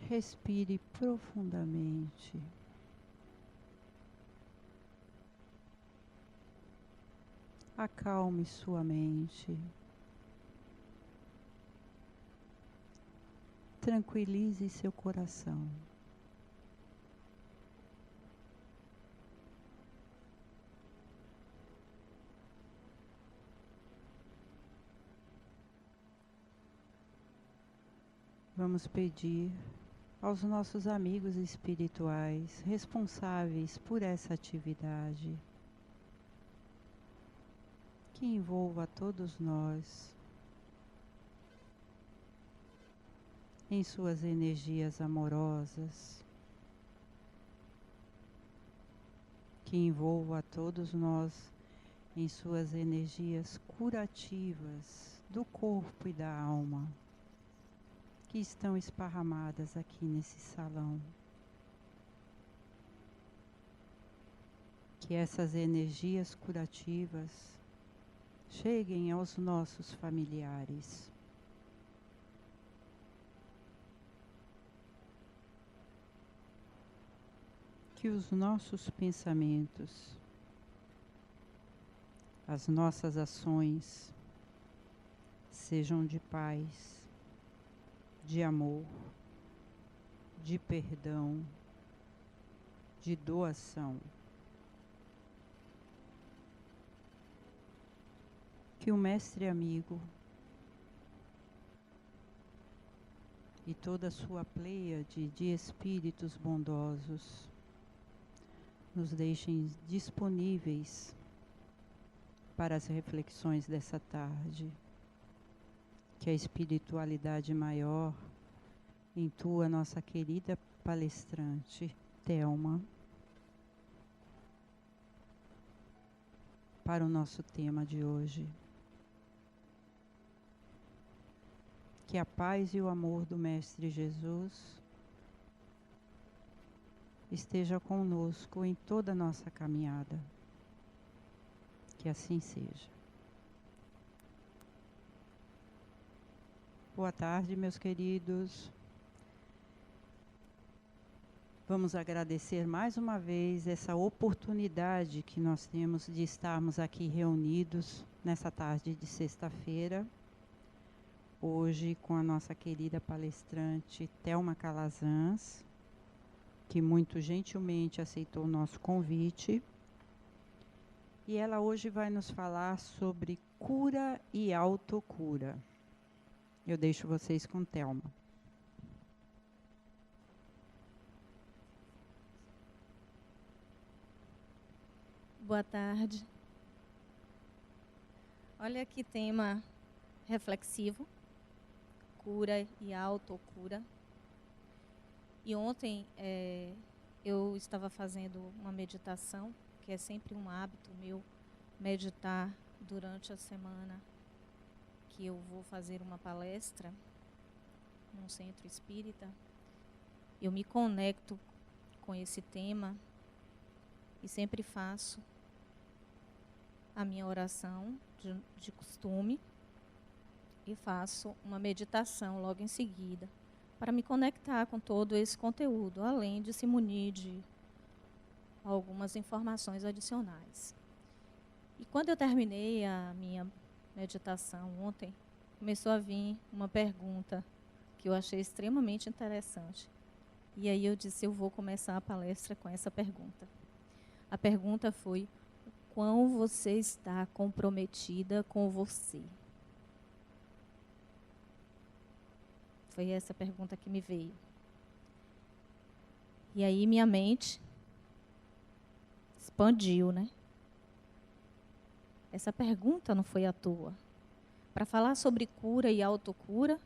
Respire profundamente. Acalme sua mente. Tranquilize seu coração. Vamos pedir aos nossos amigos espirituais responsáveis por essa atividade que envolva todos nós em suas energias amorosas, que envolva a todos nós em suas energias curativas do corpo e da alma, que estão esparramadas aqui nesse salão. Que essas energias curativas cheguem aos nossos familiares. Que os nossos pensamentos, as nossas ações sejam de paz, de amor, de perdão, de doação. Que o Mestre Amigo e toda a sua pleiade de espíritos bondosos nos deixem disponíveis para as reflexões dessa tarde. Que a espiritualidade maior intua nossa querida palestrante, Thelma, para o nosso tema de hoje. Que a paz e o amor do Mestre Jesus esteja conosco em toda a nossa caminhada. Que assim seja. Boa tarde, meus queridos. Vamos agradecer mais uma vez essa oportunidade que nós temos de estarmos aqui reunidos nessa tarde de sexta-feira. Hoje com a nossa querida palestrante Thelma Calazans, que muito gentilmente aceitou o nosso convite. E ela hoje vai nos falar sobre cura e autocura. Eu deixo vocês com Thelma. Boa tarde. Olha que tema reflexivo, cura e autocura. E ontem eu estava fazendo uma meditação, que é sempre um hábito meu, meditar durante a semana, que eu vou fazer uma palestra num centro espírita. Eu me conecto com esse tema e sempre faço a minha oração de costume e faço uma meditação logo em seguida, para me conectar com todo esse conteúdo, além de se munir de algumas informações adicionais. E quando eu terminei a minha meditação ontem, começou a vir uma pergunta que eu achei extremamente interessante. E aí eu disse, eu vou começar a palestra com essa pergunta. A pergunta foi: o quão você está comprometida com você? Foi essa pergunta que me veio. E aí minha mente expandiu, né? Essa pergunta não foi à toa. Para falar sobre cura e autocura,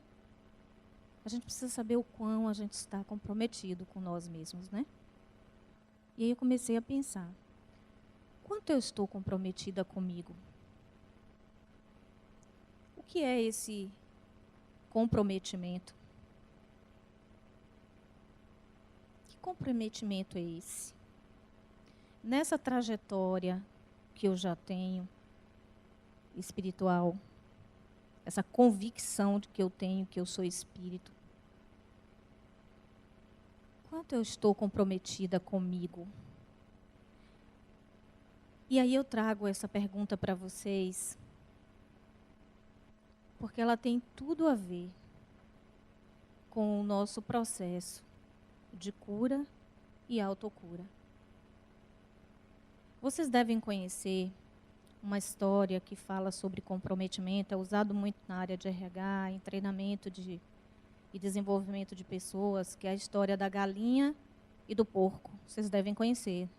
a gente precisa saber o quão a gente está comprometido com nós mesmos, né? E aí eu comecei a pensar, quanto eu estou comprometida comigo? O que é esse comprometimento? Que comprometimento é esse? Nessa trajetória que eu já tenho, espiritual, essa convicção de que eu tenho, que eu sou espírito, quanto eu estou comprometida comigo? E aí eu trago essa pergunta para vocês, porque ela tem tudo a ver com o nosso processo de cura e autocura. Vocês devem conhecer uma história que fala sobre comprometimento, é usado muito na área de RH, em treinamento e desenvolvimento de pessoas, que é a história da galinha e do porco. Vocês devem conhecer,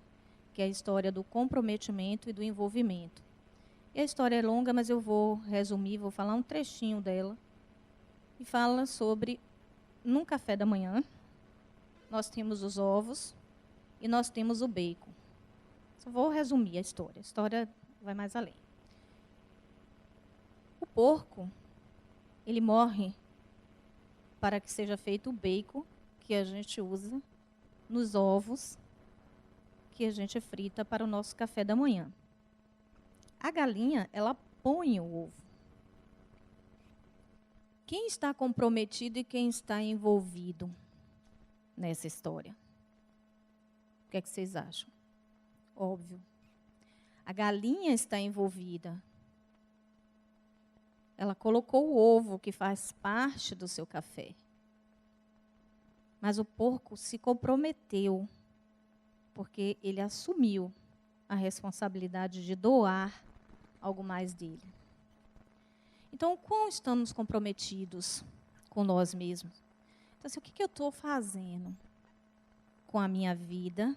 que é a história do comprometimento e do envolvimento. E a história é longa, mas eu vou resumir, vou falar um trechinho dela. E fala sobre, num café da manhã, nós temos os ovos e nós temos o bacon. Só vou resumir a história vai mais além. O porco, ele morre para que seja feito o bacon que a gente usa nos ovos que a gente frita para o nosso café da manhã. A galinha, ela põe o ovo. Quem está comprometido e quem está envolvido nessa história? O que é que vocês acham? Óbvio. A galinha está envolvida. Ela colocou o ovo, que faz parte do seu café. Mas o porco se comprometeu, porque ele assumiu a responsabilidade de doar algo mais dele. Então, como estamos comprometidos com nós mesmos? Então, assim, o que eu estou fazendo com a minha vida,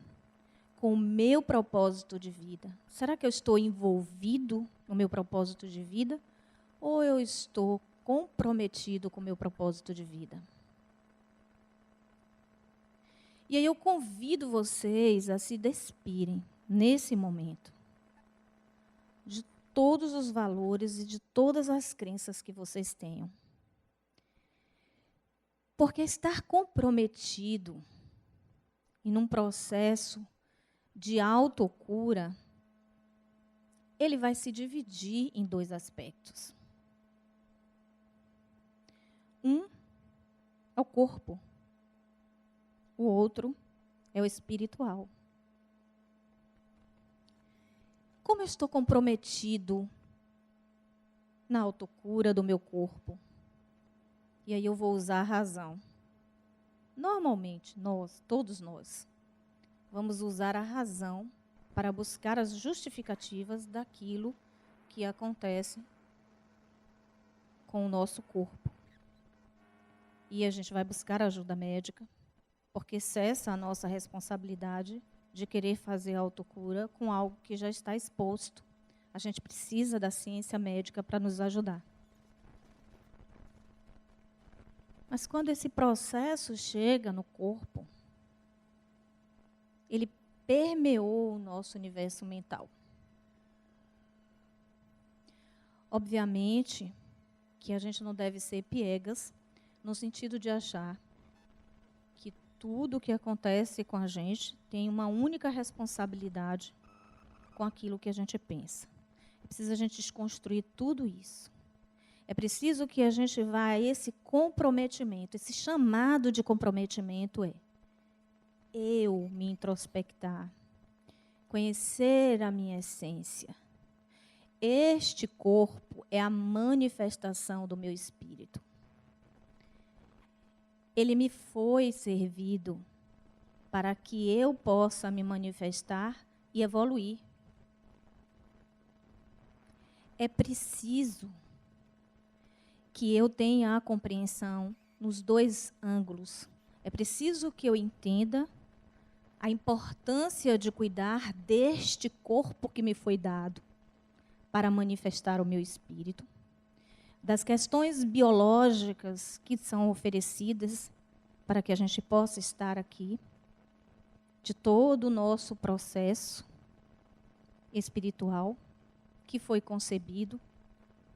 com o meu propósito de vida? Será que eu estou envolvido no meu propósito de vida? Ou eu estou comprometido com o meu propósito de vida? E aí eu convido vocês a se despirem, nesse momento, de todos os valores e de todas as crenças que vocês tenham. Porque estar comprometido em um processo de autocura, ele vai se dividir em dois aspectos. Um é o corpo, o outro é o espiritual. Como eu estou comprometido na autocura do meu corpo? E aí eu vou usar a razão. Normalmente, todos nós, vamos usar a razão para buscar as justificativas daquilo que acontece com o nosso corpo. E a gente vai buscar ajuda médica, porque cessa a nossa responsabilidade de querer fazer a autocura com algo que já está exposto. A gente precisa da ciência médica para nos ajudar. Mas quando esse processo chega no corpo, ele permeou o nosso universo mental. Obviamente que a gente não deve ser piegas, no sentido de achar que tudo o que acontece com a gente tem uma única responsabilidade com aquilo que a gente pensa. É preciso a gente desconstruir tudo isso. É preciso que a gente vá a esse comprometimento, esse chamado de comprometimento é eu me introspectar, conhecer a minha essência. Este corpo é a manifestação do meu espírito. Ele me foi servido para que eu possa me manifestar e evoluir. É preciso que eu tenha a compreensão nos dois ângulos. É preciso que eu entenda a importância de cuidar deste corpo que me foi dado para manifestar o meu espírito, das questões biológicas que são oferecidas para que a gente possa estar aqui, de todo o nosso processo espiritual que foi concebido,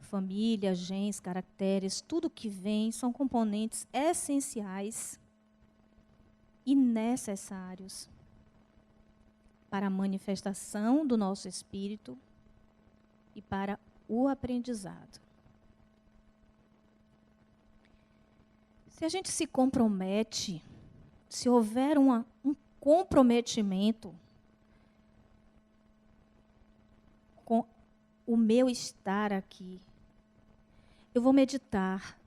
família, genes, caracteres, tudo que vem são componentes essenciais e necessários para a manifestação do nosso espírito e para o aprendizado. Se a gente se compromete se houver um comprometimento com o meu estar aqui, eu vou meditar,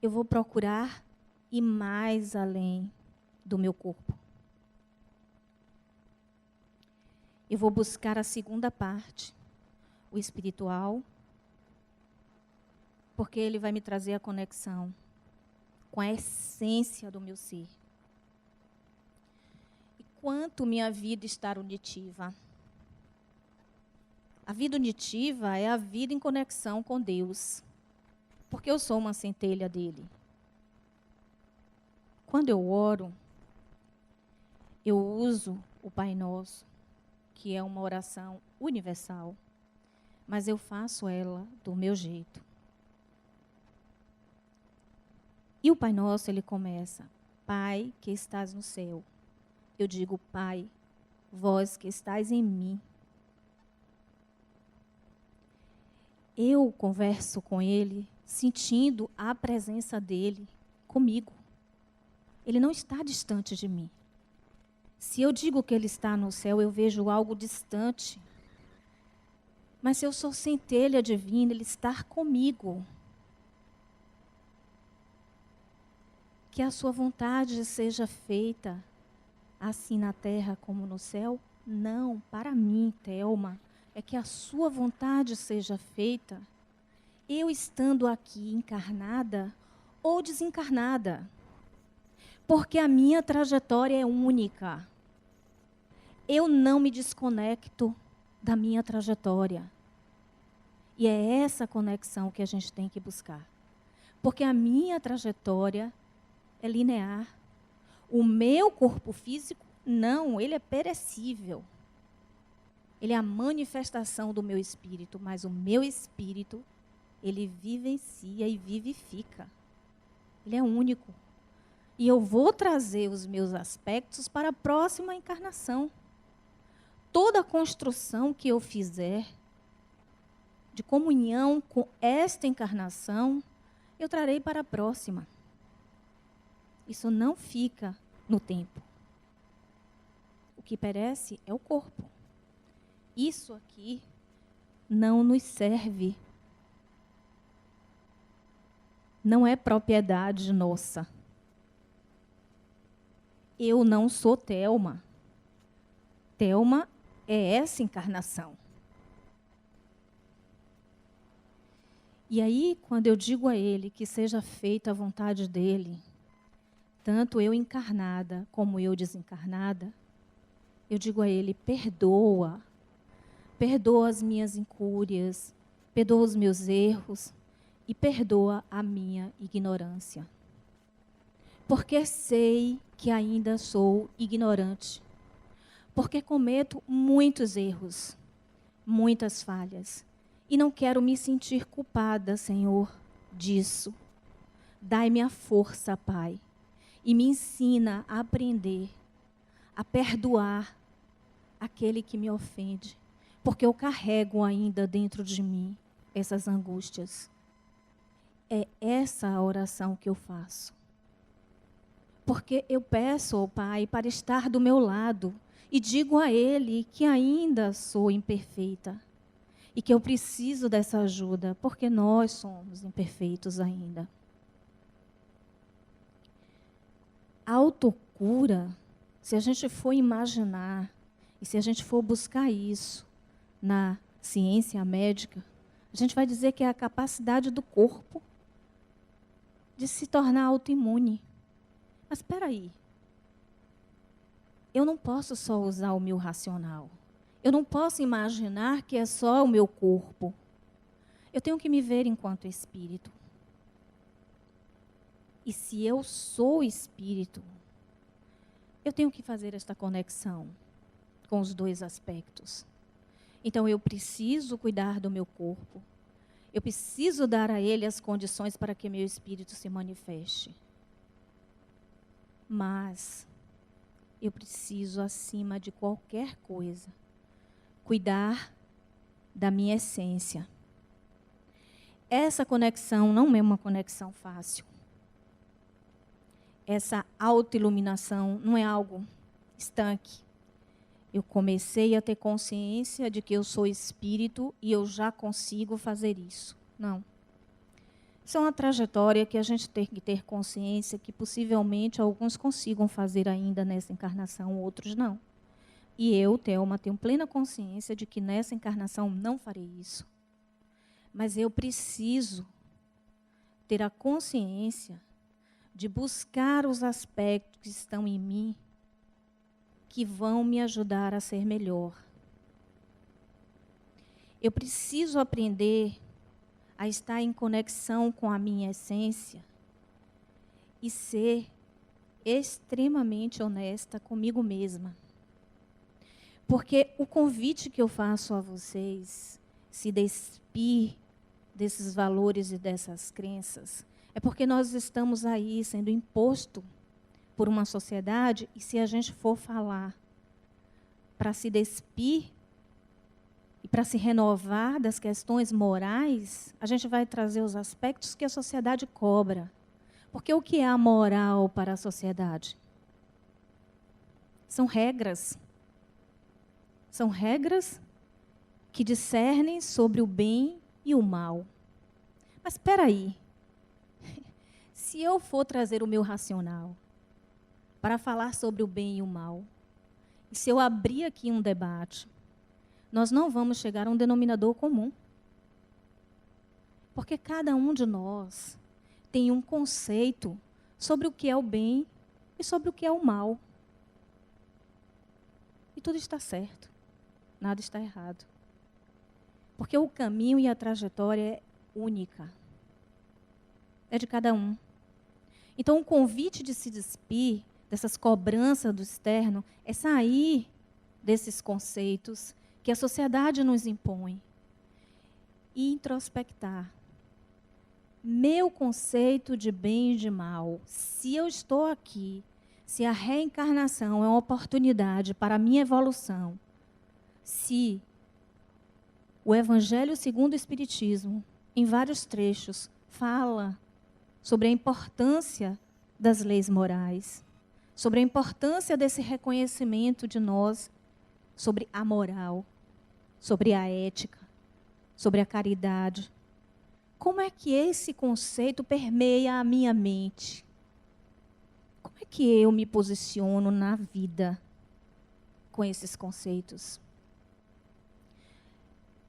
eu vou procurar ir mais além do meu corpo. Eu vou buscar a segunda parte, o espiritual, porque ele vai me trazer a conexão com a essência do meu ser. E quanto minha vida está unitiva. A vida unitiva é a vida em conexão com Deus, porque eu sou uma centelha dele. Quando eu oro, eu uso o Pai Nosso, que é uma oração universal, mas eu faço ela do meu jeito. E o Pai Nosso, ele começa: Pai que estás no céu. Eu digo: Pai, vós que estais em mim. Eu converso com ele, sentindo a presença dele comigo. Ele não está distante de mim. Se eu digo que ele está no céu, eu vejo algo distante. Mas se eu sou centelha divina, ele está comigo. Que a sua vontade seja feita, assim na terra como no céu? Não, para mim, Thelma, é que a sua vontade seja feita, eu estando aqui encarnada ou desencarnada. Porque a minha trajetória é única. Eu não me desconecto da minha trajetória. E é essa conexão que a gente tem que buscar. Porque a minha trajetória é linear. O meu corpo físico, não, ele é perecível. Ele é a manifestação do meu espírito, mas o meu espírito, ele vivencia e vivifica. Ele é único. E eu vou trazer os meus aspectos para a próxima encarnação. Toda a construção que eu fizer de comunhão com esta encarnação, eu trarei para a próxima. Isso não fica no tempo. O que perece é o corpo. Isso aqui não nos serve. Não é propriedade nossa. Eu não sou Thelma. Thelma é essa encarnação. E aí, quando eu digo a ele que seja feita a vontade dele, tanto eu encarnada como eu desencarnada, eu digo a ele: perdoa. Perdoa as minhas incúrias, perdoa os meus erros e perdoa a minha ignorância. Porque sei que ainda sou ignorante. Porque cometo muitos erros, muitas falhas. E não quero me sentir culpada, Senhor, disso. Dai-me a força, Pai, e me ensina a aprender, a perdoar aquele que me ofende. Porque eu carrego ainda dentro de mim essas angústias. É essa a oração que eu faço. Porque eu peço ao Pai para estar do meu lado e digo a Ele que ainda sou imperfeita e que eu preciso dessa ajuda, porque nós somos imperfeitos ainda. A autocura, se a gente for imaginar e se a gente for buscar isso na ciência médica, a gente vai dizer que é a capacidade do corpo de se tornar autoimune. Mas espera aí. Eu não posso só usar o meu racional. Eu não posso imaginar que é só o meu corpo. Eu tenho que me ver enquanto espírito. E se eu sou espírito, eu tenho que fazer esta conexão com os dois aspectos. Então, eu preciso cuidar do meu corpo. Eu preciso dar a ele as condições para que meu espírito se manifeste. Mas eu preciso, acima de qualquer coisa, cuidar da minha essência. Essa conexão não é uma conexão fácil. essa autoiluminação não é algo estanque. Eu comecei a ter consciência de que eu sou espírito e eu já consigo fazer isso. Não. Isso é uma trajetória que a gente tem que ter consciência que possivelmente alguns consigam fazer ainda nessa encarnação, outros não. E eu, Thelma, tenho plena consciência de que nessa encarnação não farei isso. Mas eu preciso ter a consciência de buscar os aspectos que estão em mim que vão me ajudar a ser melhor. Eu preciso aprender a estar em conexão com a minha essência e ser extremamente honesta comigo mesma. Porque o convite que eu faço a vocês, se despir desses valores e dessas crenças, é porque nós estamos aí sendo imposto por uma sociedade, e se a gente for falar para se despir e para se renovar das questões morais, a gente vai trazer os aspectos que a sociedade cobra. Porque o que é a moral para a sociedade? São regras. São regras que discernem sobre o bem e o mal. Mas espera aí. Se eu for trazer o meu racional para falar sobre o bem e o mal, e se eu abrir aqui um debate, nós não vamos chegar a um denominador comum. Porque cada um de nós tem um conceito sobre o que é o bem e sobre o que é o mal. E tudo está certo. Nada está errado. Porque o caminho e a trajetória é única. É de cada um. Então, o convite de se despir dessas cobranças do externo é sair desses conceitos que a sociedade nos impõe e introspectar. Meu conceito de bem e de mal, se eu estou aqui, se a reencarnação é uma oportunidade para a minha evolução, se o Evangelho segundo o Espiritismo, em vários trechos, fala sobre a importância das leis morais, sobre a importância desse reconhecimento de nós, sobre a moral, sobre a ética, sobre a caridade. Como é que esse conceito permeia a minha mente? Como é que eu me posiciono na vida com esses conceitos?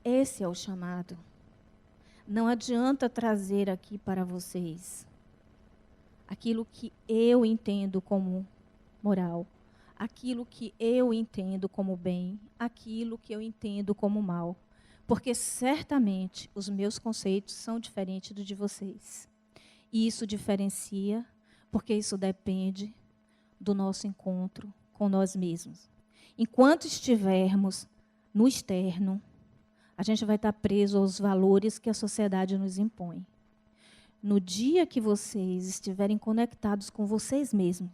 Esse é o chamado. Não adianta trazer aqui para vocês aquilo que eu entendo como moral, aquilo que eu entendo como bem, aquilo que eu entendo como mal. Porque certamente os meus conceitos são diferentes do de vocês. E isso diferencia, porque isso depende do nosso encontro com nós mesmos. Enquanto estivermos no externo, a gente vai estar preso aos valores que a sociedade nos impõe. No dia que vocês estiverem conectados com vocês mesmos,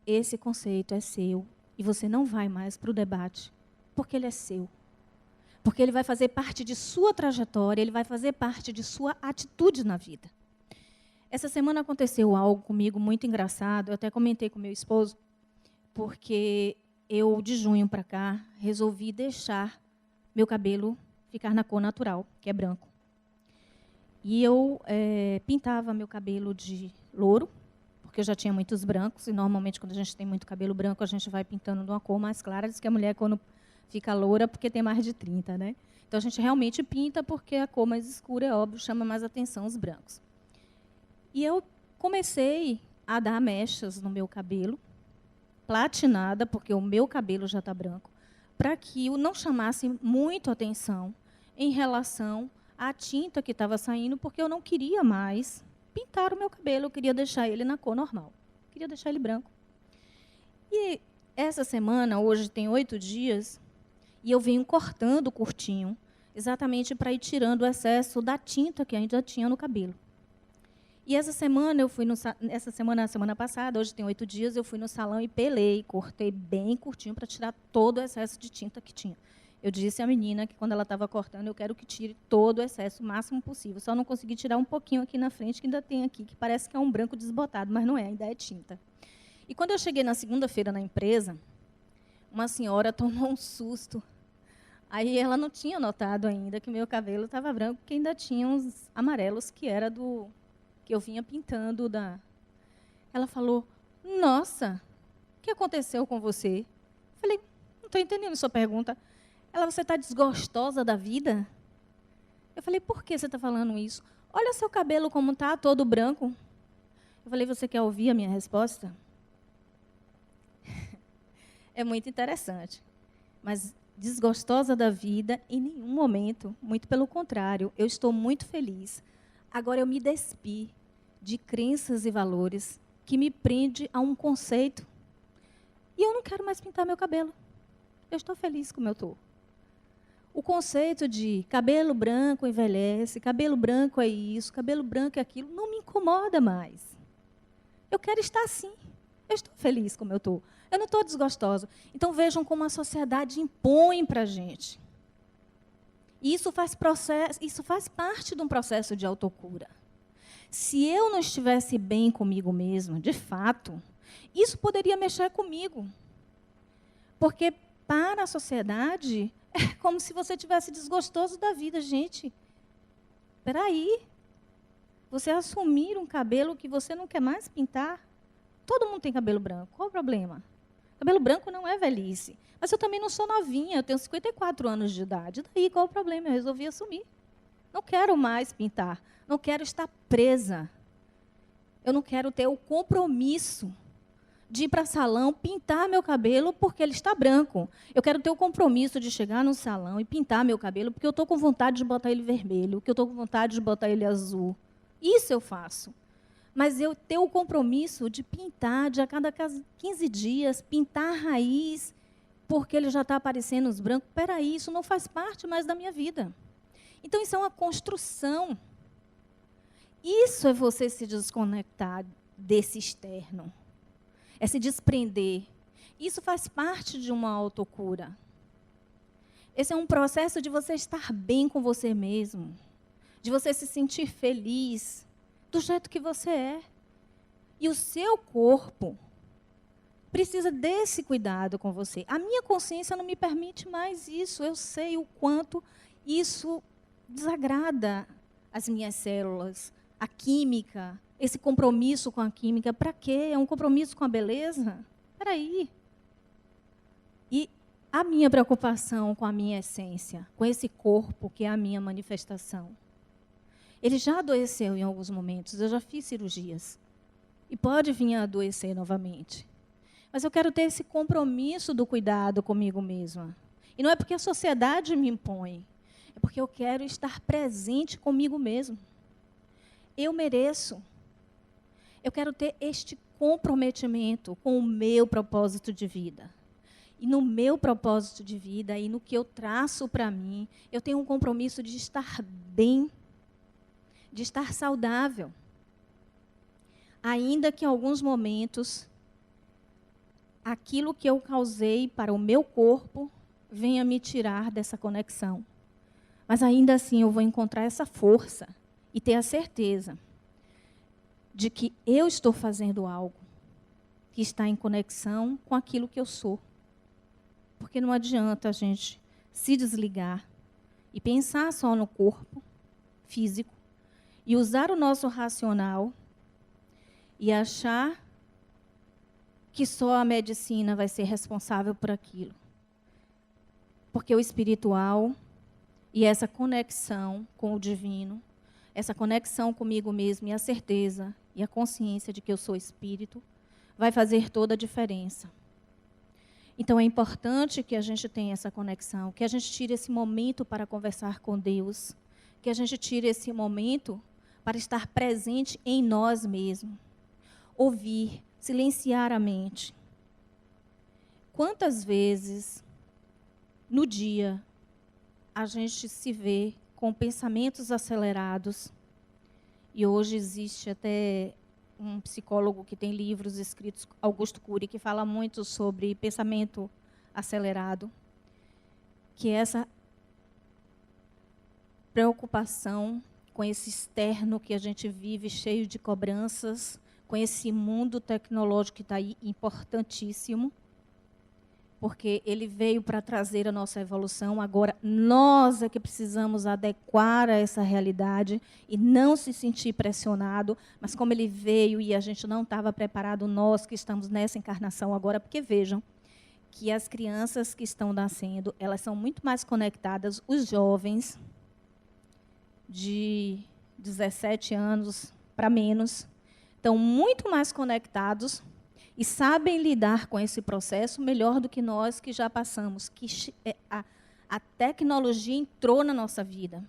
esse conceito é seu e você não vai mais para o debate, porque ele é seu. Porque ele vai fazer parte de sua trajetória, ele vai fazer parte de sua atitude na vida. Essa semana aconteceu algo comigo muito engraçado, eu até comentei com meu esposo, porque eu, de junho para cá, resolvi deixar meu cabelo ficar na cor natural, que é branco. E eu pintava meu cabelo de louro, porque eu já tinha muitos brancos, e normalmente quando a gente tem muito cabelo branco, a gente vai pintando de uma cor mais clara. Diz que a mulher, quando fica loura, porque tem mais de 30, né? Então, a gente realmente pinta porque a cor mais escura, é óbvio, chama mais atenção os brancos. E eu comecei a dar mechas no meu cabelo, platinada, porque o meu cabelo já está branco, para que não chamasse muito atenção em relação à tinta que estava saindo, porque eu não queria mais pintar o meu cabelo, eu queria deixar ele na cor normal. Queria deixar ele branco. E essa semana, hoje tem 8 dias, e eu venho cortando curtinho, exatamente para ir tirando o excesso da tinta que ainda tinha no cabelo. E essa semana, semana passada, hoje tem 8 dias, eu fui no salão e pelei, cortei bem curtinho para tirar todo o excesso de tinta que tinha. Eu disse à menina que quando ela estava cortando, eu quero que tire todo o excesso, o máximo possível. Só não consegui tirar um pouquinho aqui na frente, que ainda tem aqui, que parece que é um branco desbotado, mas não é, ainda é tinta. E quando eu cheguei na segunda-feira na empresa, uma senhora tomou um susto. Aí ela não tinha notado ainda que meu cabelo estava branco, porque ainda tinha uns amarelos que era do que eu vinha pintando da. Ela falou: "Nossa, o que aconteceu com você?" Eu falei: "Não estou entendendo sua pergunta." Ela: "Você está desgostosa da vida?" Eu falei: "Por que você está falando isso?" "Olha seu cabelo como está, todo branco." Eu falei: "Você quer ouvir a minha resposta?" É muito interessante. Mas desgostosa da vida em nenhum momento, muito pelo contrário, eu estou muito feliz. Agora eu me despi de crenças e valores que me prende a um conceito. E eu não quero mais pintar meu cabelo. Eu estou feliz como eu estou. O conceito de cabelo branco envelhece, cabelo branco é isso, cabelo branco é aquilo, não me incomoda mais. Eu quero estar assim. Eu estou feliz como eu estou. Eu não estou desgostosa. Então, vejam como a sociedade impõe para a gente. E isso faz parte de um processo de autocura. Se eu não estivesse bem comigo mesma, de fato, isso poderia mexer comigo. Porque, para a sociedade, é como se você estivesse desgostoso da vida. Gente, espera aí. Você assumir um cabelo que você não quer mais pintar. Todo mundo tem cabelo branco. Qual o problema? Cabelo branco não é velhice. Mas eu também não sou novinha, eu tenho 54 anos de idade. Daí, qual o problema? Eu resolvi assumir. Não quero mais pintar. Não quero estar presa. Eu não quero ter o compromisso de ir para salão, pintar meu cabelo porque ele está branco. Eu quero ter o compromisso de chegar no salão e pintar meu cabelo porque eu estou com vontade de botar ele vermelho, porque eu estou com vontade de botar ele azul. Isso eu faço. Mas eu ter o compromisso de pintar, de a cada 15 dias, pintar a raiz, porque ele já está aparecendo os brancos. Espera aí, isso não faz parte mais da minha vida. Então, isso é uma construção. Isso é você se desconectar desse externo. É se desprender. Isso faz parte de uma autocura. Esse é um processo de você estar bem com você mesmo, de você se sentir feliz do jeito que você é. E o seu corpo precisa desse cuidado com você. A minha consciência não me permite mais isso. Eu sei o quanto isso desagrada as minhas células, a química, esse compromisso com a química. Para quê? É um compromisso com a beleza? Espera aí. E a minha preocupação com a minha essência, com esse corpo que é a minha manifestação. Ele já adoeceu em alguns momentos, eu já fiz cirurgias. E pode vir a adoecer novamente. Mas eu quero ter esse compromisso do cuidado comigo mesma. E não é porque a sociedade me impõe, é porque eu quero estar presente comigo mesmo. Eu mereço. Eu quero ter este comprometimento com o meu propósito de vida. E no meu propósito de vida, e no que eu traço para mim, eu tenho um compromisso de estar bem, de estar saudável. Ainda que em alguns momentos, aquilo que eu causei para o meu corpo venha me tirar dessa conexão. Mas ainda assim eu vou encontrar essa força e ter a certeza de que eu estou fazendo algo que está em conexão com aquilo que eu sou. Porque não adianta a gente se desligar e pensar só no corpo físico e usar o nosso racional e achar que só a medicina vai ser responsável por aquilo. Porque o espiritual e essa conexão com o divino, essa conexão comigo mesmo e a certeza e a consciência de que eu sou espírito, vai fazer toda a diferença. Então, é importante que a gente tenha essa conexão, que a gente tire esse momento para conversar com Deus, que a gente tire esse momento para estar presente em nós mesmos. Ouvir, silenciar a mente. Quantas vezes, no dia, a gente se vê com pensamentos acelerados, e hoje existe até um psicólogo que tem livros escritos, Augusto Cury, que fala muito sobre pensamento acelerado. que essa preocupação com esse externo que a gente vive, cheio de cobranças, com esse mundo tecnológico que está aí importantíssimo, porque ele veio para trazer a nossa evolução. Agora, nós é que precisamos adequar a essa realidade e não se sentir pressionado, mas como ele veio e a gente não estava preparado, nós que estamos nessa encarnação agora, porque vejam que as crianças que estão nascendo, elas são muito mais conectadas, os jovens de 17 anos para menos, estão muito mais conectados e sabem lidar com esse processo melhor do que nós que já passamos, que a tecnologia entrou na nossa vida.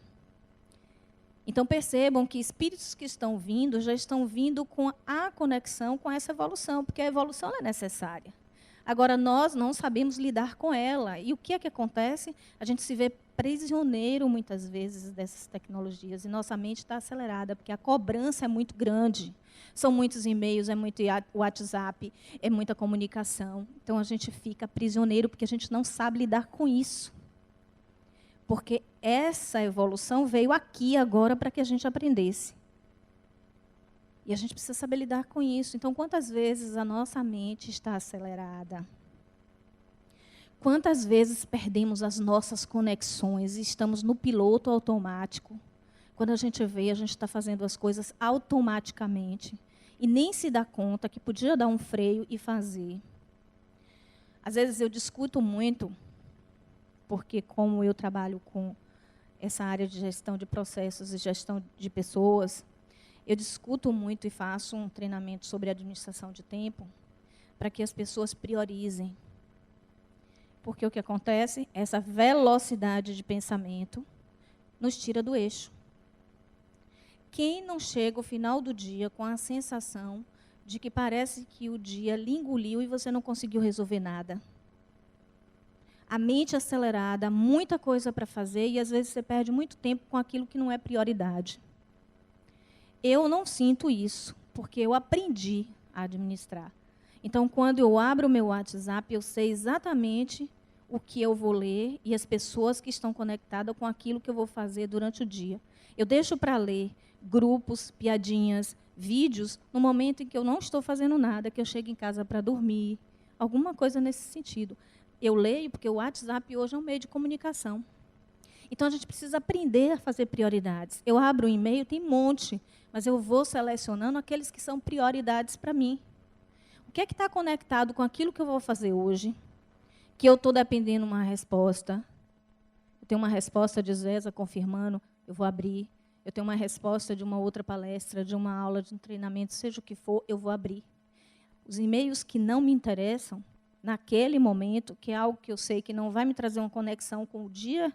Então, percebam que espíritos que estão vindo, já estão vindo com a conexão com essa evolução, porque a evolução é necessária. Agora, nós não sabemos lidar com ela. E o que é que acontece? A gente se vê prisioneiro, muitas vezes, dessas tecnologias, e nossa mente está acelerada, porque a cobrança é muito grande. São muitos e-mails, é muito WhatsApp, é muita comunicação. Então, a gente fica prisioneiro, porque a gente não sabe lidar com isso. Porque essa evolução veio aqui agora para que a gente aprendesse. E a gente precisa saber lidar com isso. Então, quantas vezes a nossa mente está acelerada? Quantas vezes perdemos as nossas conexões e estamos no piloto automático? Quando a gente vê, a gente está fazendo as coisas automaticamente e nem se dá conta que podia dar um freio e fazer. Às vezes eu discuto muito, porque como eu trabalho com essa área de gestão de processos e gestão de pessoas, eu discuto muito e faço um treinamento sobre administração de tempo para que as pessoas priorizem. Porque o que acontece? Essa velocidade de pensamento nos tira do eixo. Quem não chega ao final do dia com a sensação de que parece que o dia lhe engoliu e você não conseguiu resolver nada? A mente acelerada, muita coisa para fazer e às vezes você perde muito tempo com aquilo que não é prioridade. Eu não sinto isso, porque eu aprendi a administrar. Então, quando eu abro o meu WhatsApp, eu sei exatamente o que eu vou ler e as pessoas que estão conectadas com aquilo que eu vou fazer durante o dia. Eu deixo para ler grupos, piadinhas, vídeos, no momento em que eu não estou fazendo nada, que eu chego em casa para dormir, alguma coisa nesse sentido. Eu leio porque o WhatsApp hoje é um meio de comunicação. Então, a gente precisa aprender a fazer prioridades. Eu abro o e-mail, tem um monte, mas eu vou selecionando aqueles que são prioridades para mim. O que é que está conectado com aquilo que eu vou fazer hoje? Que eu estou dependendo de uma resposta. Eu tenho uma resposta de Zésa confirmando, eu vou abrir. Eu tenho uma resposta de uma outra palestra, de uma aula, de um treinamento, seja o que for, eu vou abrir. Os e-mails que não me interessam, naquele momento, que é algo que eu sei que não vai me trazer uma conexão com o dia,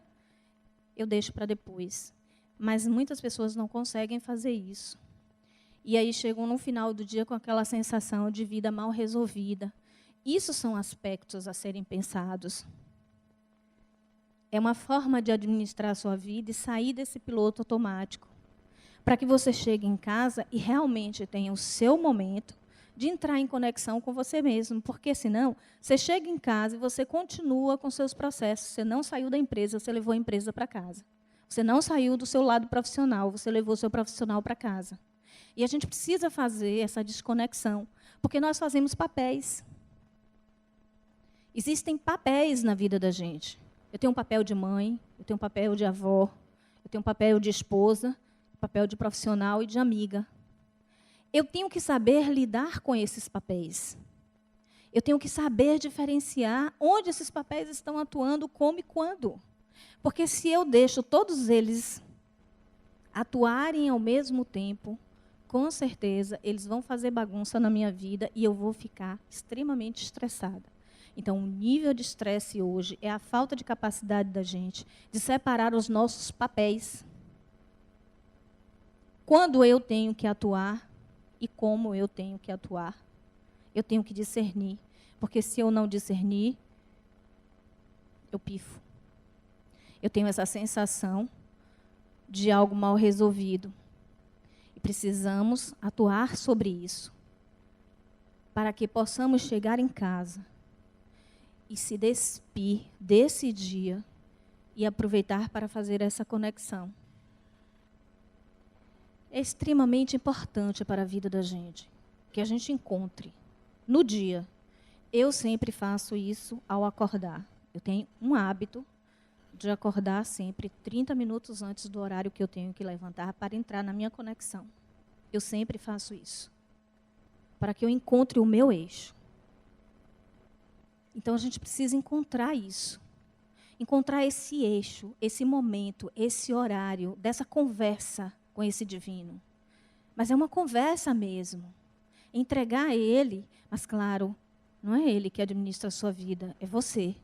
eu deixo para depois. Mas muitas pessoas não conseguem fazer isso. E aí chegam no final do dia com aquela sensação de vida mal resolvida. Isso são aspectos a serem pensados. É uma forma de administrar a sua vida e sair desse piloto automático, para que você chegue em casa e realmente tenha o seu momento de entrar em conexão com você mesmo, porque senão você chega em casa e você continua com seus processos. Você não saiu da empresa, você levou a empresa para casa. Você não saiu do seu lado profissional, você levou o seu profissional para casa. E a gente precisa fazer essa desconexão, porque nós fazemos papéis. Existem papéis na vida da gente. Eu tenho um papel de mãe, eu tenho um papel de avó, eu tenho um papel de esposa, papel de profissional e de amiga. Eu tenho que saber lidar com esses papéis. Eu tenho que saber diferenciar onde esses papéis estão atuando, como e quando. Porque se eu deixo todos eles atuarem ao mesmo tempo, com certeza eles vão fazer bagunça na minha vida e eu vou ficar extremamente estressada. Então, o nível de estresse hoje é a falta de capacidade da gente de separar os nossos papéis. Quando eu tenho que atuar e como eu tenho que atuar. Eu tenho que discernir, porque se eu não discernir, eu pifo. Eu tenho essa sensação de algo mal resolvido. E precisamos atuar sobre isso, para que possamos chegar em casa e se despir desse dia e aproveitar para fazer essa conexão. É extremamente importante para a vida da gente que a gente encontre no dia. Eu sempre faço isso ao acordar. Eu tenho um hábito de acordar sempre 30 minutos antes do horário que eu tenho que levantar para entrar na minha conexão. Eu sempre faço isso, para que eu encontre o meu eixo. Então, a gente precisa encontrar isso. Encontrar esse eixo, esse momento, esse horário, dessa conversa com esse divino. Mas é uma conversa mesmo. Entregar a ele, mas claro, não é ele que administra a sua vida, é você.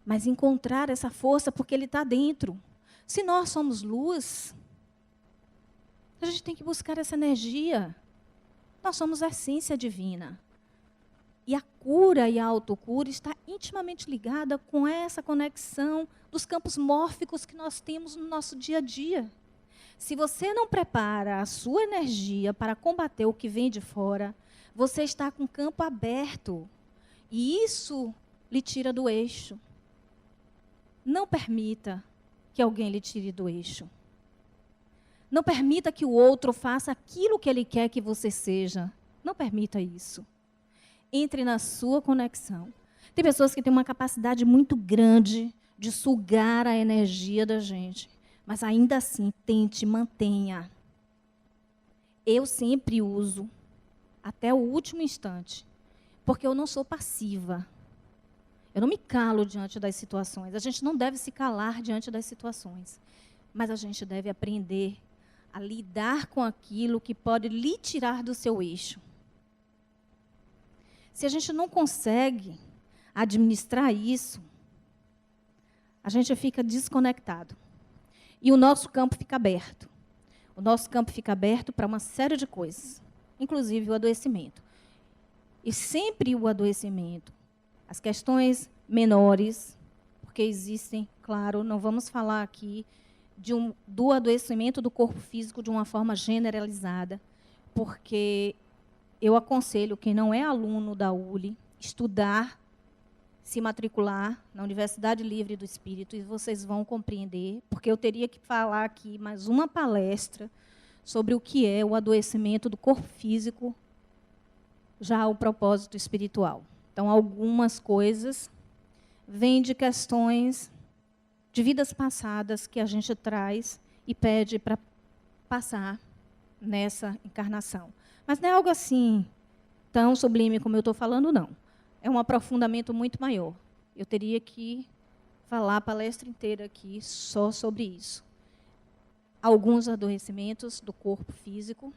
Mas encontrar essa força porque ele está dentro. Se nós somos luz, a gente tem que buscar essa energia. Nós somos a essência divina. E a cura e a autocura está intimamente ligada com essa conexão dos campos mórficos que nós temos no nosso dia a dia. Se você não prepara a sua energia para combater o que vem de fora, você está com o campo aberto. E isso lhe tira do eixo. Não permita que alguém lhe tire do eixo. Não permita que o outro faça aquilo que ele quer que você seja. Não permita isso. Entre na sua conexão. Tem pessoas que têm uma capacidade muito grande de sugar a energia da gente. Mas ainda assim, tente, mantenha. Eu sempre uso, até o último instante, porque eu não sou passiva. Eu não me calo diante das situações. A gente não deve se calar diante das situações. Mas a gente deve aprender a lidar com aquilo que pode lhe tirar do seu eixo. Se a gente não consegue administrar isso, a gente fica desconectado. E o nosso campo fica aberto. O nosso campo fica aberto para uma série de coisas, inclusive o adoecimento. E sempre o adoecimento, as questões menores, porque existem, claro, não vamos falar aqui do adoecimento do corpo físico de uma forma generalizada, porque eu aconselho quem não é aluno da ULI, estudar, se matricular na Universidade Livre do Espírito, e vocês vão compreender, porque eu teria que falar aqui mais uma palestra sobre o que é o adoecimento do corpo físico, já o propósito espiritual. Então, algumas coisas vêm de questões de vidas passadas que a gente traz e pede para passar nessa encarnação. Mas não é algo assim tão sublime como eu estou falando, não. É um aprofundamento muito maior. Eu teria que falar a palestra inteira aqui só sobre isso. Alguns adoecimentos do corpo físico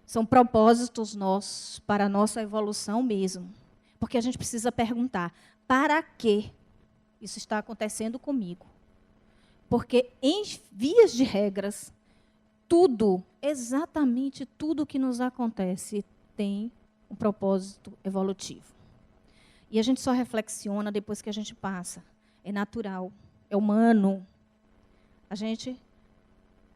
são propósitos nossos para a nossa evolução mesmo. Porque a gente precisa perguntar, para que isso está acontecendo comigo? Porque, em vias de regras, tudo, exatamente tudo que nos acontece tem um propósito evolutivo. E a gente só reflexiona depois que a gente passa. É natural, é humano. A gente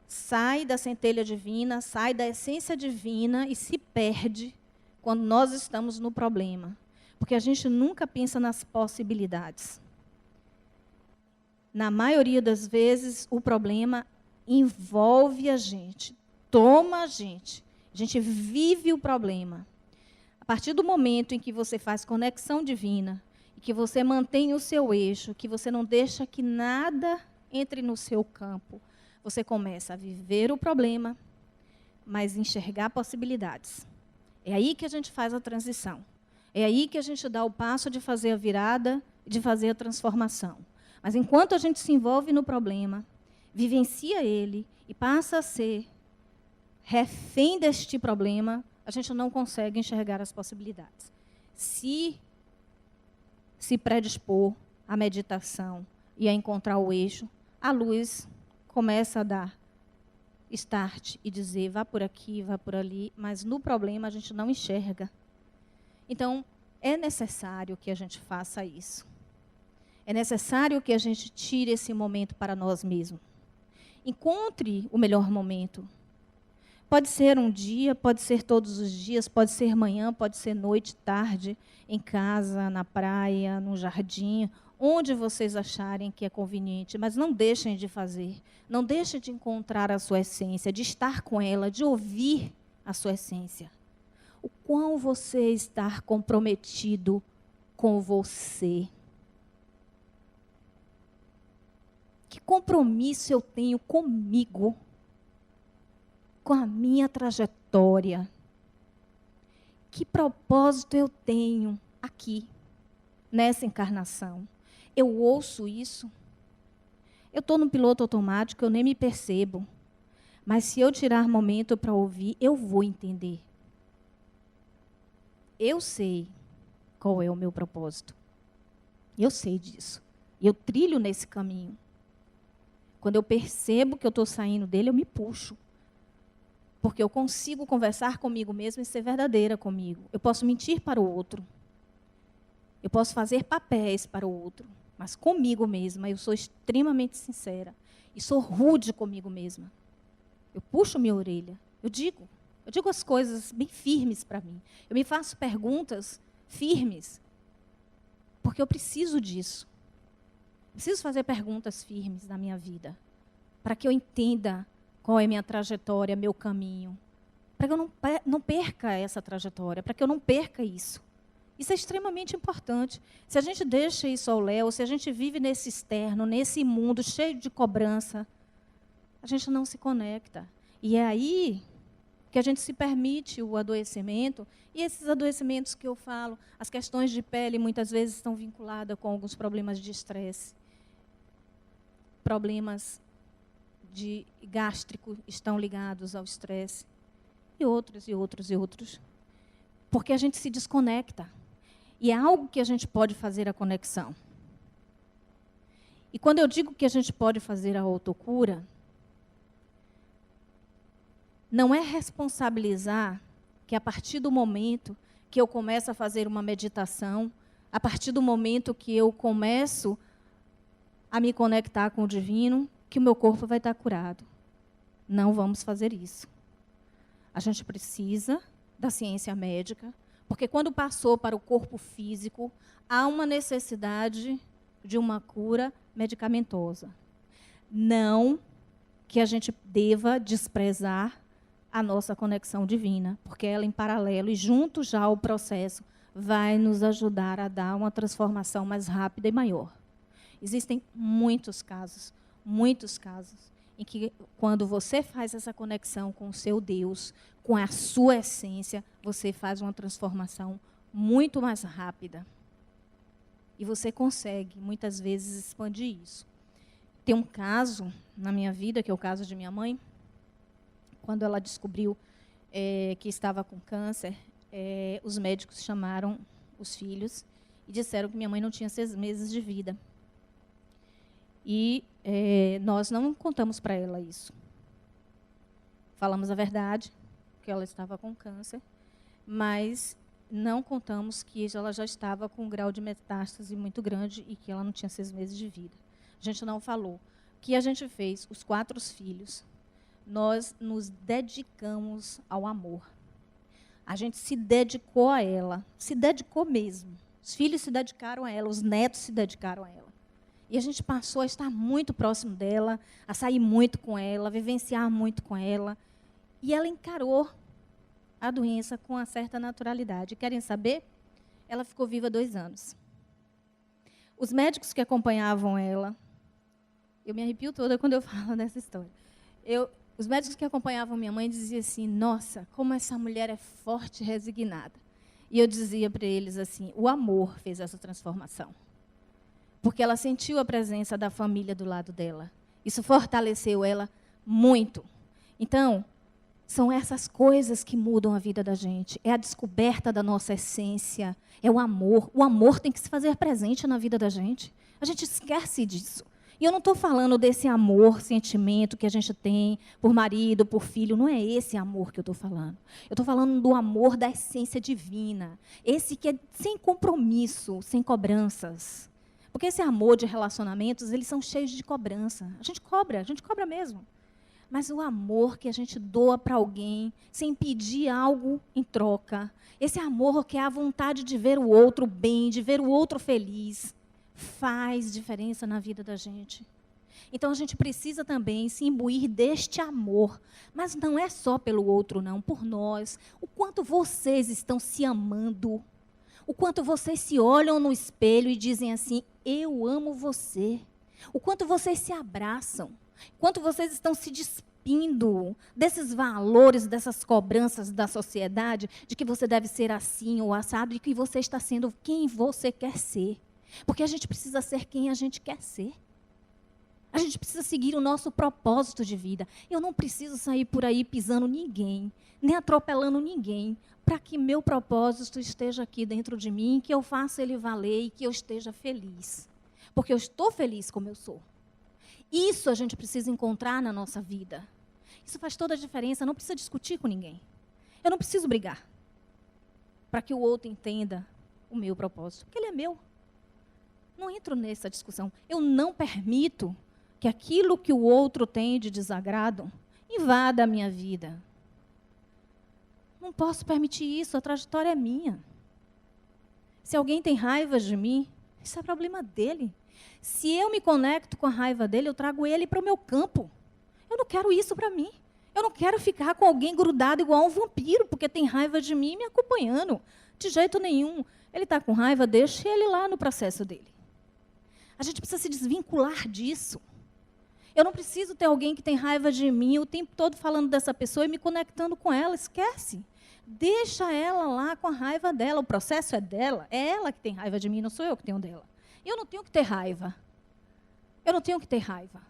sai da centelha divina, sai da essência divina e se perde quando nós estamos no problema. Porque a gente nunca pensa nas possibilidades. Na maioria das vezes, o problema envolve a gente, toma a gente vive o problema. A partir do momento em que você faz conexão divina, e que você mantém o seu eixo, que você não deixa que nada entre no seu campo, você começa a viver o problema, mas enxergar possibilidades. É aí que a gente faz a transição. É aí que a gente dá o passo de fazer a virada, de fazer a transformação. Mas enquanto a gente se envolve no problema, vivencia ele e passa a ser refém deste problema, a gente não consegue enxergar as possibilidades. Se predispor à meditação e a encontrar o eixo, a luz começa a dar start e dizer, vá por aqui, vá por ali, mas no problema a gente não enxerga. Então, é necessário que a gente faça isso. É necessário que a gente tire esse momento para nós mesmos. Encontre o melhor momento. Pode ser um dia, pode ser todos os dias, pode ser manhã, pode ser noite, tarde, em casa, na praia, no jardim, onde vocês acharem que é conveniente, mas não deixem de fazer. Não deixem de encontrar a sua essência, de estar com ela, de ouvir a sua essência. O quão você está comprometido com você. Que compromisso eu tenho comigo, com a minha trajetória? Que propósito eu tenho aqui, nessa encarnação? Eu ouço isso? Eu estou no piloto automático, eu nem me percebo. Mas se eu tirar momento para ouvir, eu vou entender. Eu sei qual é o meu propósito. Eu sei disso. E eu trilho nesse caminho. Quando eu percebo que eu estou saindo dele, eu me puxo. Porque eu consigo conversar comigo mesma e ser verdadeira comigo. Eu posso mentir para o outro. Eu posso fazer papéis para o outro. Mas comigo mesma, eu sou extremamente sincera. E sou rude comigo mesma. Eu puxo minha orelha. Eu digo as coisas bem firmes para mim. Eu me faço perguntas firmes. Porque eu preciso disso. Preciso fazer perguntas firmes na minha vida. Para que eu entenda qual é a minha trajetória, meu caminho. Para que eu não perca essa trajetória. Para que eu não perca isso. Isso é extremamente importante. Se a gente deixa isso ao léu, se a gente vive nesse externo, nesse mundo cheio de cobrança, a gente não se conecta. E é aí que a gente se permite o adoecimento. E esses adoecimentos que eu falo, as questões de pele muitas vezes estão vinculadas com alguns problemas de estresse. Problemas de gástrico estão ligados ao estresse. E outros, e outros, e outros. Porque a gente se desconecta. E é algo que a gente pode fazer a conexão. E quando eu digo que a gente pode fazer a autocura, não é responsabilizar que a partir do momento que eu começo a fazer uma meditação, a partir do momento que eu começo a me conectar com o divino, que o meu corpo vai estar curado. Não vamos fazer isso. A gente precisa da ciência médica, porque quando passou para o corpo físico, há uma necessidade de uma cura medicamentosa. Não que a gente deva desprezar a nossa conexão divina, porque ela em paralelo e junto já ao processo vai nos ajudar a dar uma transformação mais rápida e maior. Existem muitos casos em que quando você faz essa conexão com o seu Deus, com a sua essência, você faz uma transformação muito mais rápida. E você consegue, muitas vezes, expandir isso. Tem um caso na minha vida, que é o caso de minha mãe. Quando ela descobriu que estava com câncer, os médicos chamaram os filhos e disseram que minha mãe não tinha 6 meses de vida. E nós não contamos para ela isso. Falamos a verdade, que ela estava com câncer, mas não contamos que ela já estava com um grau de metástase muito grande e que ela não tinha 6 meses de vida. A gente não falou. O que a gente fez? Os 4 filhos, nós nos dedicamos ao amor. A gente se dedicou a ela, se dedicou mesmo. Os filhos se dedicaram a ela, os netos se dedicaram a ela. E a gente passou a estar muito próximo dela, a sair muito com ela, a vivenciar muito com ela. E ela encarou a doença com uma certa naturalidade. Querem saber? Ela ficou viva 2 anos. Os médicos que acompanhavam ela, eu me arrepio toda quando eu falo dessa história. Os médicos que acompanhavam minha mãe diziam assim, nossa, como essa mulher é forte e resignada. E eu dizia para eles assim, o amor fez essa transformação. Porque ela sentiu a presença da família do lado dela. Isso fortaleceu ela muito. Então, são essas coisas que mudam a vida da gente. É a descoberta da nossa essência, é o amor. O amor tem que se fazer presente na vida da gente. A gente esquece disso. E eu não estou falando desse amor, sentimento que a gente tem por marido, por filho. Não é esse amor que eu estou falando. Eu estou falando do amor da essência divina. Esse que é sem compromisso, sem cobranças. Porque esse amor de relacionamentos, eles são cheios de cobrança. A gente cobra mesmo. Mas o amor que a gente doa para alguém, sem pedir algo em troca. Esse amor que é a vontade de ver o outro bem, de ver o outro feliz. faz diferença na vida da gente. Então, a gente precisa também se imbuir deste amor. Mas não é só pelo outro, não, por nós. O quanto vocês estão se amando. O quanto vocês se olham no espelho e dizem assim, eu amo você. O quanto vocês se abraçam. O quanto vocês estão se despindo desses valores, dessas cobranças da sociedade, de que você deve ser assim ou assado, e que você está sendo quem você quer ser. Porque a gente precisa ser quem a gente quer ser. A gente precisa seguir o nosso propósito de vida. Eu não preciso sair por aí pisando ninguém, nem atropelando ninguém, para que meu propósito esteja aqui dentro de mim, que eu faça ele valer e que eu esteja feliz. Porque eu estou feliz como eu sou. Isso a gente precisa encontrar na nossa vida. Isso faz toda a diferença. Não precisa discutir com ninguém. Eu não preciso brigar para que o outro entenda o meu propósito, porque ele é meu. Não entro nessa discussão. Eu não permito que aquilo que o outro tem de desagrado invada a minha vida. Não posso permitir isso, a trajetória é minha. Se alguém tem raiva de mim, isso é problema dele. Se eu me conecto com a raiva dele, eu trago ele para o meu campo. Eu não quero isso para mim. Eu não quero ficar com alguém grudado igual um vampiro, porque tem raiva de mim me acompanhando. De jeito nenhum. Ele está com raiva, deixe ele lá no processo dele. A gente precisa se desvincular disso. Eu não preciso ter alguém que tem raiva de mim o tempo todo falando dessa pessoa e me conectando com ela. Esquece. Deixa ela lá com a raiva dela. O processo é dela. É ela que tem raiva de mim, não sou eu que tenho dela. Eu não tenho que ter raiva. Eu não tenho que ter raiva.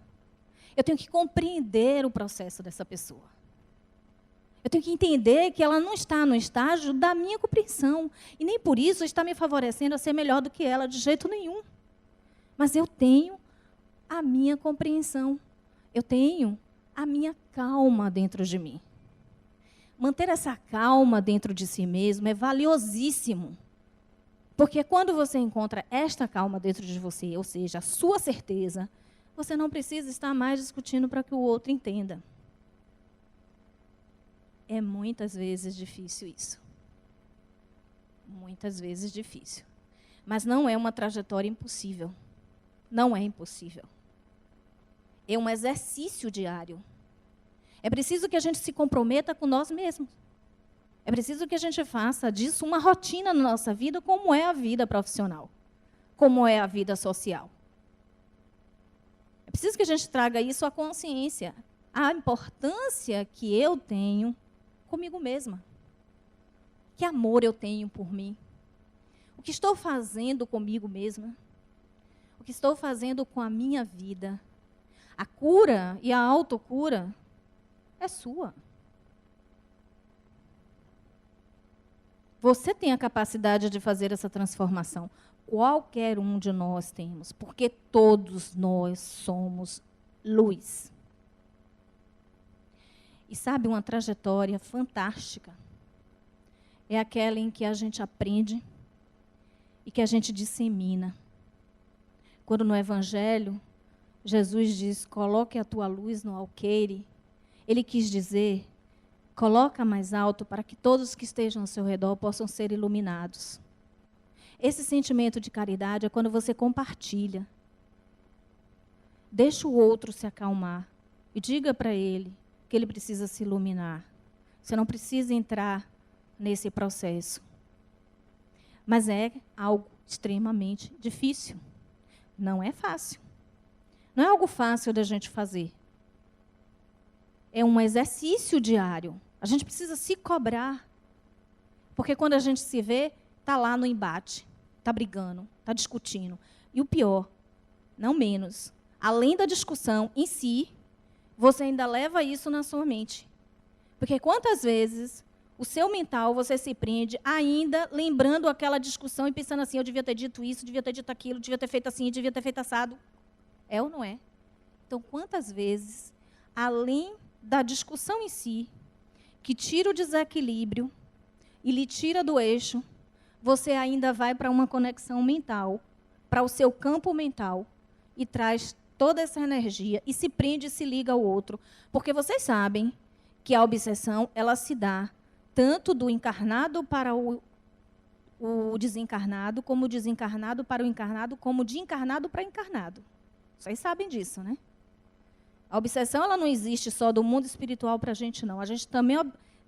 Eu tenho que compreender o processo dessa pessoa. Eu tenho que entender que ela não está no estágio da minha compreensão. E nem por isso está me favorecendo a ser melhor do que ela, de jeito nenhum. Mas eu tenho a minha compreensão. Eu tenho a minha calma dentro de mim. Manter essa calma dentro de si mesmo é valiosíssimo. Porque quando você encontra esta calma dentro de você, ou seja, a sua certeza, você não precisa estar mais discutindo para que o outro entenda. É muitas vezes difícil isso. Muitas vezes difícil. Mas não é uma trajetória impossível. Não é impossível. É um exercício diário. É preciso que a gente se comprometa com nós mesmos. É preciso que a gente faça disso uma rotina na nossa vida, como é a vida profissional, como é a vida social. É preciso que a gente traga isso à consciência, a importância que eu tenho comigo mesma. Que amor eu tenho por mim. O que estou fazendo comigo mesma. O que estou fazendo com a minha vida. A cura e a autocura é sua. Você tem a capacidade de fazer essa transformação. Qualquer um de nós temos, porque todos nós somos luz. E sabe, uma trajetória fantástica é aquela em que a gente aprende e que a gente dissemina. Quando no Evangelho, Jesus diz, coloque a tua luz no alqueire, ele quis dizer, coloca mais alto para que todos que estejam ao seu redor possam ser iluminados. Esse sentimento de caridade é quando você compartilha. Deixa o outro se acalmar e diga para ele que ele precisa se iluminar. Você não precisa entrar nesse processo. Mas é algo extremamente difícil. Não é fácil. Não é algo fácil da gente fazer. É um exercício diário. A gente precisa se cobrar. Porque quando a gente se vê, está lá no embate, está brigando, está discutindo. E o pior, não menos, além da discussão em si, você ainda leva isso na sua mente. Porque quantas vezes o seu mental, você se prende ainda lembrando aquela discussão e pensando assim, eu devia ter dito isso, devia ter dito aquilo, devia ter feito assim, devia ter feito assado. É ou não é? Então, quantas vezes, além da discussão em si, que tira o desequilíbrio e lhe tira do eixo, você ainda vai para uma conexão mental, para o seu campo mental, e traz toda essa energia, e se prende e se liga ao outro. Porque vocês sabem que a obsessão, ela se dá tanto do encarnado para o o desencarnado, como o desencarnado para o encarnado, como de encarnado para encarnado. Vocês sabem disso, né? A obsessão, ela não existe só do mundo espiritual para a gente, não. A gente também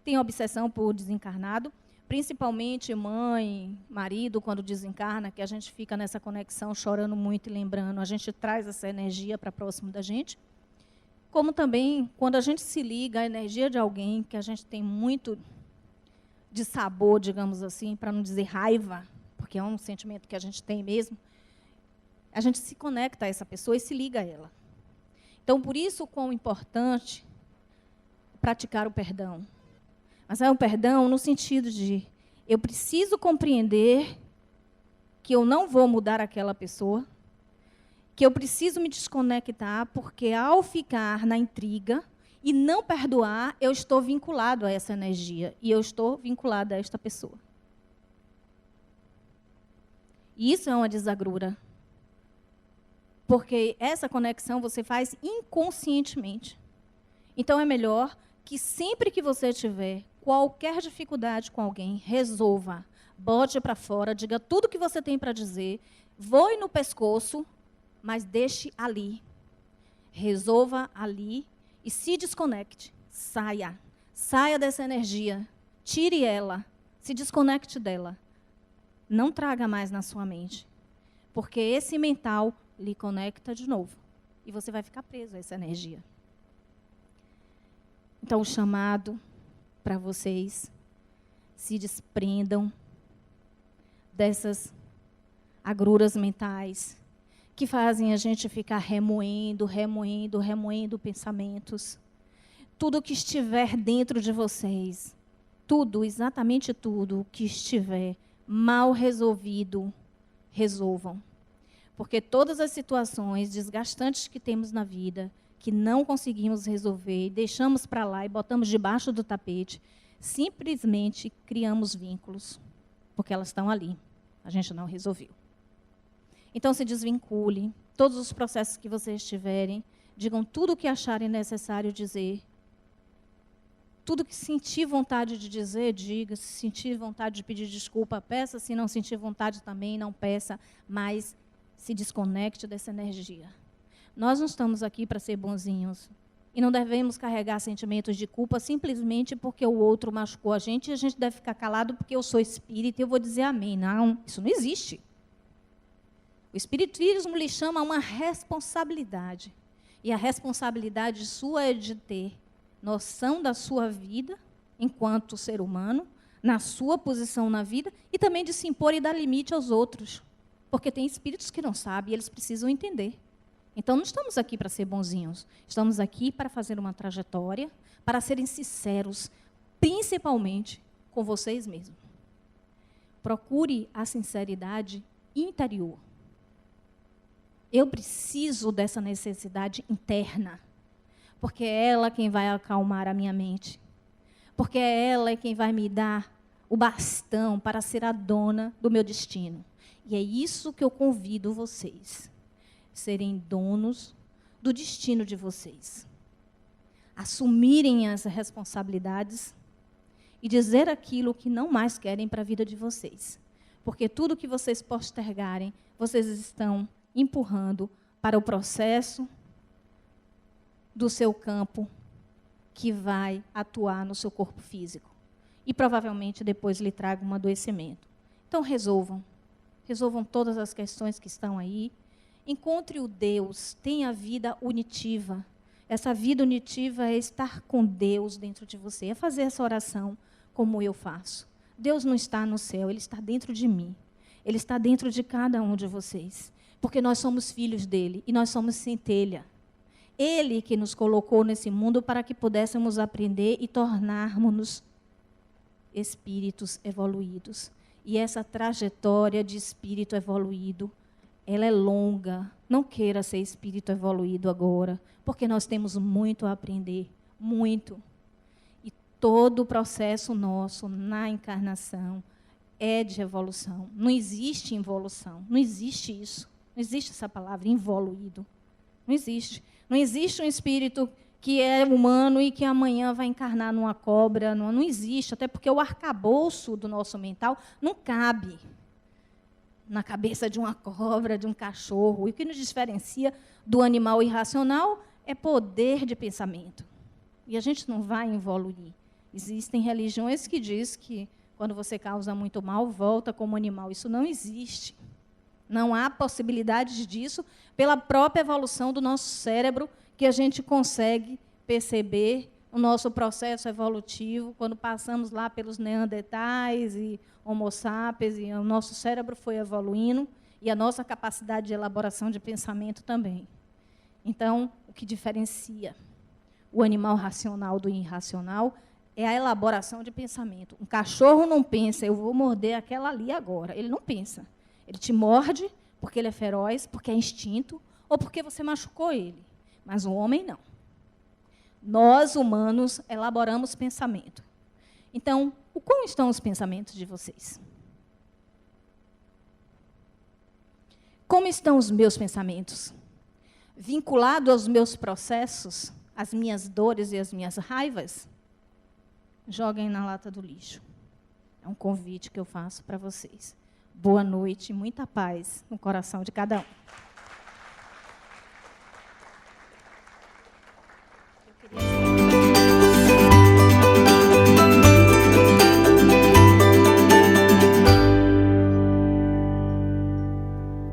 tem obsessão por desencarnado, principalmente mãe, marido, quando desencarna, que a gente fica nessa conexão, chorando muito e lembrando. A gente traz essa energia para próximo da gente. Como também, quando a gente se liga à energia de alguém, que a gente tem muito de sabor, digamos assim, para não dizer raiva, porque é um sentimento que a gente tem mesmo, a gente se conecta a essa pessoa e se liga a ela. Então, por isso, quão importante praticar o perdão. Mas é o perdão no sentido de eu preciso compreender que eu não vou mudar aquela pessoa, que eu preciso me desconectar, porque ao ficar na intriga e não perdoar, eu estou vinculado a essa energia e eu estou vinculado a esta pessoa. E isso é uma desagrura. Porque essa conexão você faz inconscientemente. Então é melhor que sempre que você tiver qualquer dificuldade com alguém, resolva, bote para fora, diga tudo que você tem para dizer, voe no pescoço, mas deixe ali. Resolva ali e se desconecte. Saia. Saia dessa energia. Tire ela. Se desconecte dela. Não traga mais na sua mente. Porque esse mental lhe conecta de novo. E você vai ficar preso a essa energia. Então, o chamado para vocês se desprendam dessas agruras mentais que fazem a gente ficar remoendo pensamentos. Tudo que estiver dentro de vocês, tudo, exatamente tudo que estiver mal resolvido, resolvam. Porque todas as situações desgastantes que temos na vida, que não conseguimos resolver, deixamos para lá e botamos debaixo do tapete, simplesmente criamos vínculos, porque elas estão ali. A gente não resolveu. Então, se desvincule. Todos os processos que vocês tiverem, digam tudo o que acharem necessário dizer. Tudo que sentir vontade de dizer, diga. Se sentir vontade de pedir desculpa, peça. Se não sentir vontade também, não peça. Mas se desconecte dessa energia. Nós não estamos aqui para ser bonzinhos. E não devemos carregar sentimentos de culpa simplesmente porque o outro machucou a gente e a gente deve ficar calado porque eu sou espírita e eu vou dizer amém. Não, isso não existe. O espiritismo lhe chama a uma responsabilidade. E a responsabilidade sua é de ter noção da sua vida, enquanto ser humano, na sua posição na vida, e também de se impor e dar limite aos outros. Porque tem espíritos que não sabem e eles precisam entender. Então, não estamos aqui para ser bonzinhos. Estamos aqui para fazer uma trajetória, para serem sinceros, principalmente com vocês mesmos. Procure a sinceridade interior. Eu preciso dessa necessidade interna, porque é ela quem vai acalmar a minha mente, porque é ela quem vai me dar o bastão para ser a dona do meu destino. E é isso que eu convido vocês, serem donos do destino de vocês, assumirem as responsabilidades e dizer aquilo que não mais querem para a vida de vocês, porque tudo que vocês postergarem, vocês estão empurrando para o processo do seu campo que vai atuar no seu corpo físico. E provavelmente depois lhe traga um adoecimento. Então resolvam todas as questões que estão aí. Encontre o Deus, tenha a vida unitiva. Essa vida unitiva é estar com Deus dentro de você, é fazer essa oração como eu faço. Deus não está no céu, Ele está dentro de mim. Ele está dentro de cada um de vocês. Porque nós somos filhos dele e nós somos centelha. Ele que nos colocou nesse mundo para que pudéssemos aprender e tornarmos-nos espíritos evoluídos. E essa trajetória de espírito evoluído, ela é longa. Não queira ser espírito evoluído agora, porque nós temos muito a aprender, muito. E todo o processo nosso na encarnação é de evolução. Não existe involução, não existe isso. Não existe essa palavra, involuído. Não existe. Não existe um espírito que é humano e que amanhã vai encarnar numa cobra. Não existe, até porque o arcabouço do nosso mental não cabe. na cabeça de uma cobra, de um cachorro. E o que nos diferencia do animal irracional é poder de pensamento. E a gente não vai evoluir. Existem religiões que dizem que quando você causa muito mal, volta como animal. Isso não existe. Não há possibilidade disso pela própria evolução do nosso cérebro, que a gente consegue perceber o nosso processo evolutivo, quando passamos lá pelos neandertais e homo sapiens, e o nosso cérebro foi evoluindo, e a nossa capacidade de elaboração de pensamento também. Então, o que diferencia o animal racional do irracional é a elaboração de pensamento. Um cachorro não pensa, eu vou morder aquela ali agora. Ele não pensa. Ele te morde porque ele é feroz, porque é instinto, ou porque você machucou ele. Mas o homem não. Nós, humanos, elaboramos pensamento. Então, como estão os pensamentos de vocês? Como estão os meus pensamentos? Vinculado aos meus processos, às minhas dores e às minhas raivas? Joguem na lata do lixo. É um convite que eu faço para vocês. Boa noite, muita paz no coração de cada um.